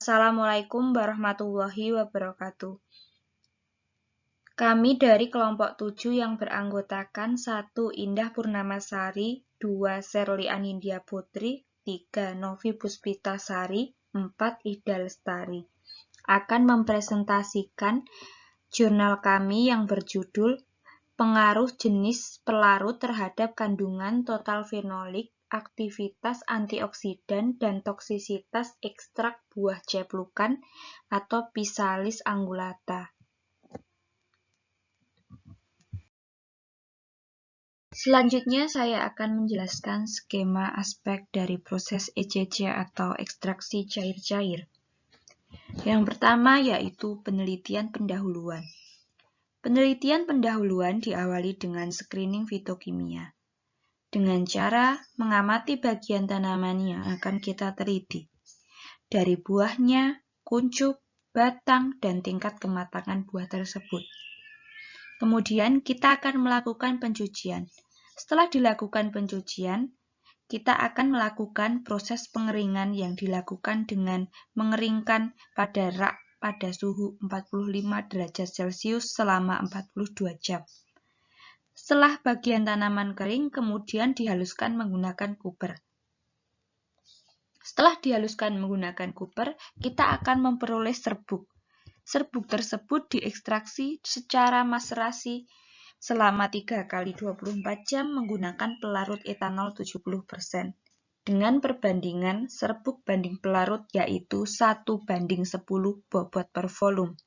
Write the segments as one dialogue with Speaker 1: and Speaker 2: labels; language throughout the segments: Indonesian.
Speaker 1: Assalamualaikum warahmatullahi wabarakatuh. Kami dari kelompok 7 yang beranggotakan 1. Indah Purnamasari, 2. Sherly Anindya Putri, 3. Novi Puspitasari, 4. Ida Lestari akan mempresentasikan jurnal kami yang berjudul Pengaruh Jenis Pelarut Terhadap Kandungan Total Fenolik, Aktivitas Antioksidan, dan Toksisitas Ekstrak Buah Ceplukan atau Physalis angulata. Selanjutnya saya akan menjelaskan skema aspek dari proses ECC atau ekstraksi cair-cair. Yang pertama yaitu penelitian pendahuluan. Penelitian pendahuluan diawali dengan screening fitokimia, dengan cara mengamati bagian tanaman yang akan kita teliti, dari buahnya, kuncup, batang, dan tingkat kematangan buah tersebut. Kemudian kita akan melakukan pencucian. Setelah dilakukan pencucian, kita akan melakukan proses pengeringan yang dilakukan dengan mengeringkan pada rak pada suhu 45 derajat Celcius selama 42 jam. Setelah bagian tanaman kering, kemudian dihaluskan menggunakan kuper. Setelah dihaluskan menggunakan kuper, kita akan memperoleh serbuk. Serbuk tersebut diekstraksi secara maserasi selama 3 kali 24 jam menggunakan pelarut etanol 70%. Dengan perbandingan serbuk banding pelarut yaitu 1:10 bobot per volume.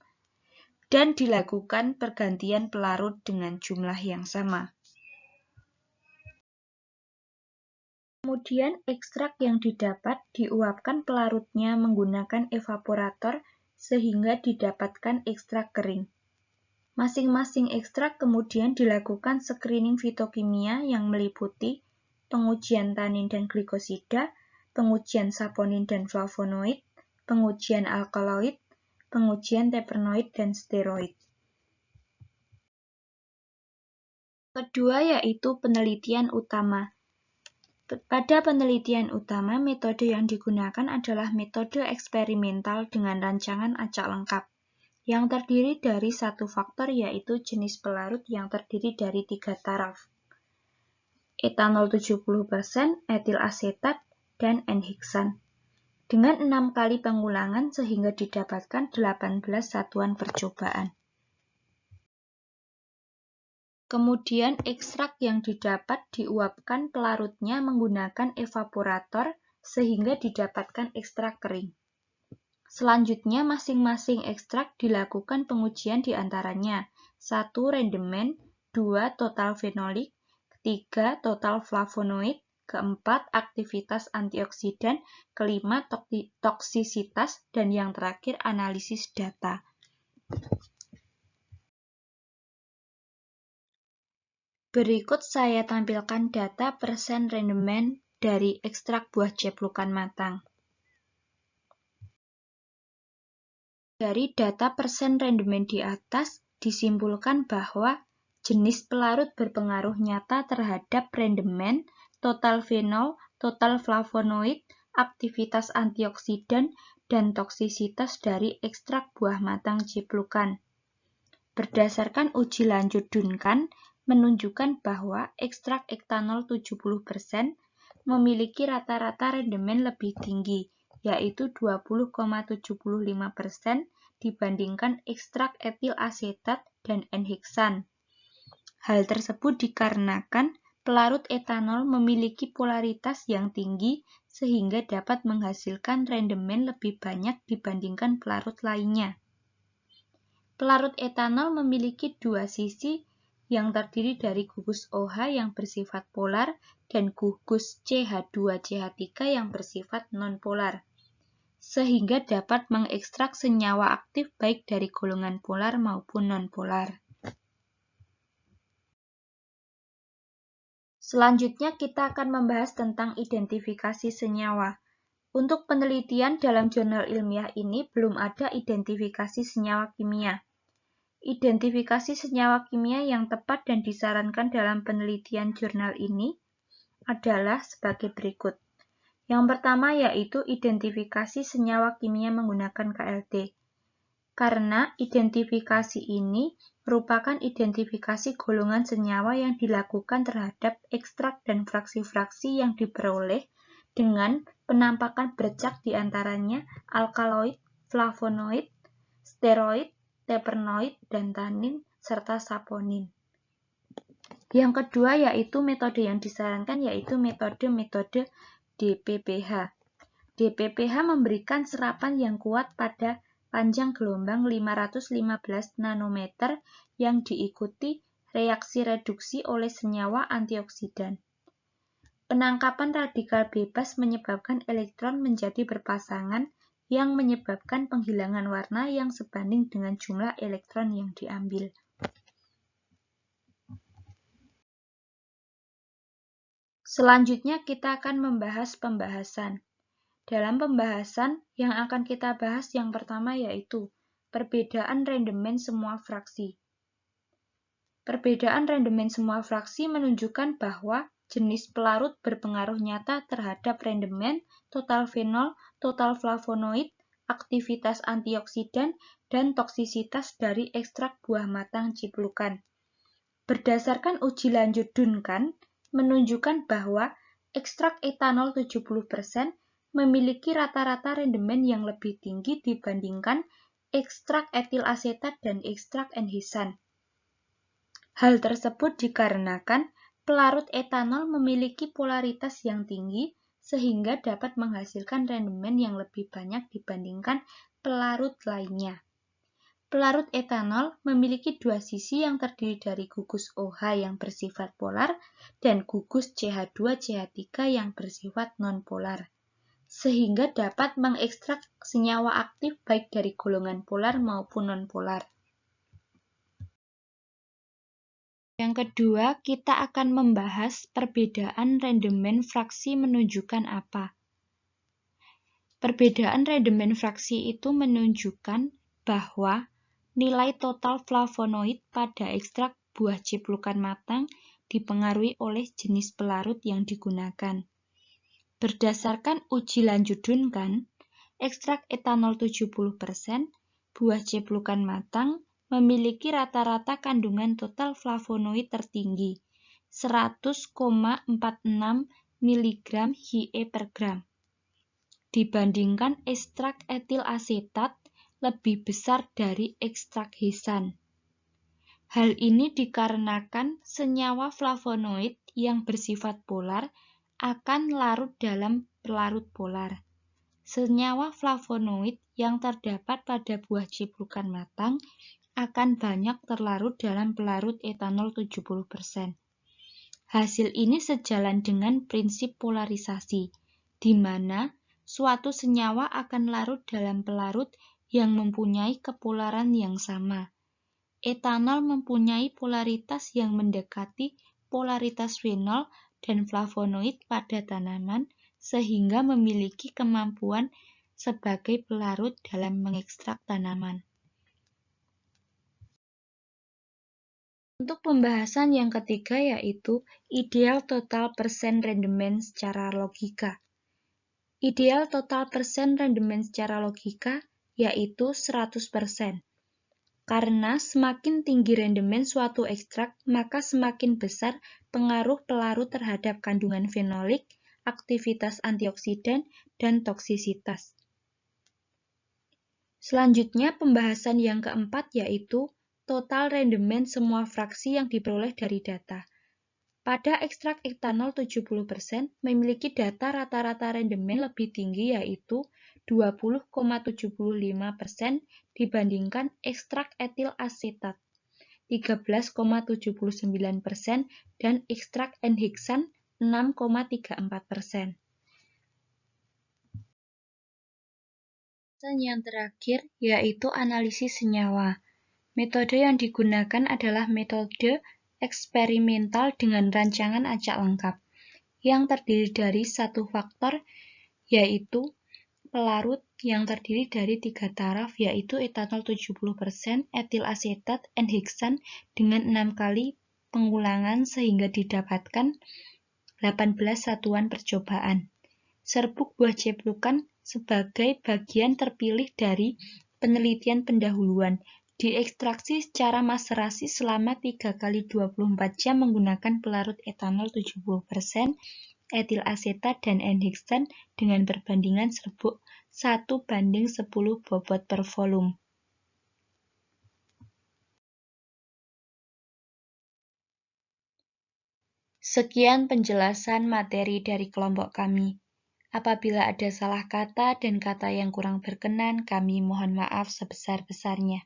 Speaker 1: Dan dilakukan pergantian pelarut dengan jumlah yang sama. Kemudian ekstrak yang didapat diuapkan pelarutnya menggunakan evaporator sehingga didapatkan ekstrak kering. Masing-masing ekstrak kemudian dilakukan screening fitokimia yang meliputi pengujian tanin dan glikosida, pengujian saponin dan flavonoid, pengujian alkaloid, pengujian terpenoid dan steroid. Kedua yaitu penelitian utama. Pada penelitian utama, metode yang digunakan adalah metode eksperimental dengan rancangan acak lengkap, yang terdiri dari satu faktor yaitu jenis pelarut yang terdiri dari 3 taraf. Etanol 70%, etil asetat, dan N-heksan. Dengan 6 kali pengulangan sehingga didapatkan 18 satuan percobaan. Kemudian ekstrak yang didapat diuapkan pelarutnya menggunakan evaporator sehingga didapatkan ekstrak kering. Selanjutnya masing-masing ekstrak dilakukan pengujian diantaranya 1. Rendemen, 2. Total fenolik, 3. Total flavonoid, keempat aktivitas antioksidan, kelima toksisitas, dan yang terakhir analisis data. Berikut saya tampilkan data persen rendemen dari ekstrak buah ceplukan matang. Dari data persen rendemen di atas, disimpulkan bahwa jenis pelarut berpengaruh nyata terhadap rendemen, total fenol, total flavonoid, aktivitas antioksidan, dan toksisitas dari ekstrak buah matang ciplukan. Berdasarkan uji lanjut Duncan, menunjukkan bahwa ekstrak etanol 70% memiliki rata-rata rendemen lebih tinggi, yaitu 20,75% dibandingkan ekstrak etil asetat dan N-heksan. Hal tersebut dikarenakan pelarut etanol memiliki polaritas yang tinggi sehingga dapat menghasilkan rendemen lebih banyak dibandingkan pelarut lainnya. Pelarut etanol memiliki dua sisi yang terdiri dari gugus OH yang bersifat polar dan gugus CH2CH3 yang bersifat nonpolar, sehingga dapat mengekstrak senyawa aktif baik dari golongan polar maupun nonpolar. Selanjutnya kita akan membahas tentang identifikasi senyawa. Untuk penelitian dalam jurnal ilmiah ini belum ada identifikasi senyawa kimia. Identifikasi senyawa kimia yang tepat dan disarankan dalam penelitian jurnal ini adalah sebagai berikut. Yang pertama yaitu identifikasi senyawa kimia menggunakan KLD. Karena identifikasi ini merupakan identifikasi golongan senyawa yang dilakukan terhadap ekstrak dan fraksi-fraksi yang diperoleh dengan penampakan bercak di antaranya alkaloid, flavonoid, steroid, terpenoid, dan tanin, serta saponin. Yang kedua yaitu metode yang disarankan yaitu metode DPPH. DPPH memberikan serapan yang kuat pada panjang gelombang 515 nanometer yang diikuti reaksi reduksi oleh senyawa antioksidan. Penangkapan radikal bebas menyebabkan elektron menjadi berpasangan yang menyebabkan penghilangan warna yang sebanding dengan jumlah elektron yang diambil. Selanjutnya kita akan membahas pembahasan. Dalam pembahasan yang akan kita bahas yang pertama yaitu perbedaan rendemen semua fraksi. Perbedaan rendemen semua fraksi menunjukkan bahwa jenis pelarut berpengaruh nyata terhadap rendemen, total fenol, total flavonoid, aktivitas antioksidan, dan toksisitas dari ekstrak buah matang ciplukan. Berdasarkan uji lanjut Duncan, menunjukkan bahwa ekstrak etanol 70% memiliki rata-rata rendemen yang lebih tinggi dibandingkan ekstrak etil asetat dan ekstrak enhesan. Hal tersebut dikarenakan pelarut etanol memiliki polaritas yang tinggi sehingga dapat menghasilkan rendemen yang lebih banyak dibandingkan pelarut lainnya. Pelarut etanol memiliki dua sisi yang terdiri dari gugus OH yang bersifat polar dan gugus CH2CH3 yang bersifat nonpolar, sehingga dapat mengekstrak senyawa aktif baik dari golongan polar maupun nonpolar. Yang kedua, kita akan membahas perbedaan rendemen fraksi menunjukkan apa. Perbedaan rendemen fraksi itu menunjukkan bahwa nilai total flavonoid pada ekstrak buah ciplukan matang dipengaruhi oleh jenis pelarut yang digunakan. Berdasarkan uji lanjut Duncan, ekstrak etanol 70%, buah ciplukan matang memiliki rata-rata kandungan total flavonoid tertinggi, 100,46 mg Hi per gram, dibandingkan ekstrak etil asetat lebih besar dari ekstrak hesan. Hal ini dikarenakan senyawa flavonoid yang bersifat polar akan larut dalam pelarut polar. Senyawa flavonoid yang terdapat pada buah ciplukan matang akan banyak terlarut dalam pelarut etanol 70%. Hasil ini sejalan dengan prinsip polarisasi, di mana suatu senyawa akan larut dalam pelarut yang mempunyai kepolaran yang sama. Etanol mempunyai polaritas yang mendekati polaritas fenol dan flavonoid pada tanaman, sehingga memiliki kemampuan sebagai pelarut dalam mengekstrak tanaman. Untuk pembahasan yang ketiga yaitu ideal total persen rendemen secara logika. Ideal total persen rendemen secara logika yaitu 100%. Karena semakin tinggi rendemen suatu ekstrak, maka semakin besar pengaruh pelarut terhadap kandungan fenolik, aktivitas antioksidan, dan toksisitas. Selanjutnya, pembahasan yang keempat yaitu total rendemen semua fraksi yang diperoleh dari data. Pada ekstrak etanol 70% memiliki data rata-rata rendemen lebih tinggi yaitu 20,75% dibandingkan ekstrak etil asetat 13,79% dan ekstrak enheksan 6,34%. Yang terakhir yaitu analisis senyawa. Metode yang digunakan adalah metode eksperimental dengan rancangan acak lengkap, yang terdiri dari satu faktor, yaitu pelarut yang terdiri dari 3 taraf, yaitu etanol 70%, etil asetat, enheksan dengan 6 kali pengulangan sehingga didapatkan 18 satuan percobaan. serbuk buah ceplukan sebagai bagian terpilih dari penelitian pendahuluan. Diekstraksi secara maserasi selama 3 kali 24 jam menggunakan pelarut etanol 70%, etil asetat dan N-hextan dengan perbandingan serbuk 1:10 bobot per volume. Sekian penjelasan materi dari kelompok kami. Apabila ada salah kata dan kata yang kurang berkenan, kami mohon maaf sebesar-besarnya.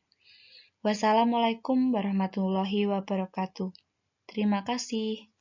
Speaker 1: Wassalamualaikum warahmatullahi wabarakatuh. Terima kasih.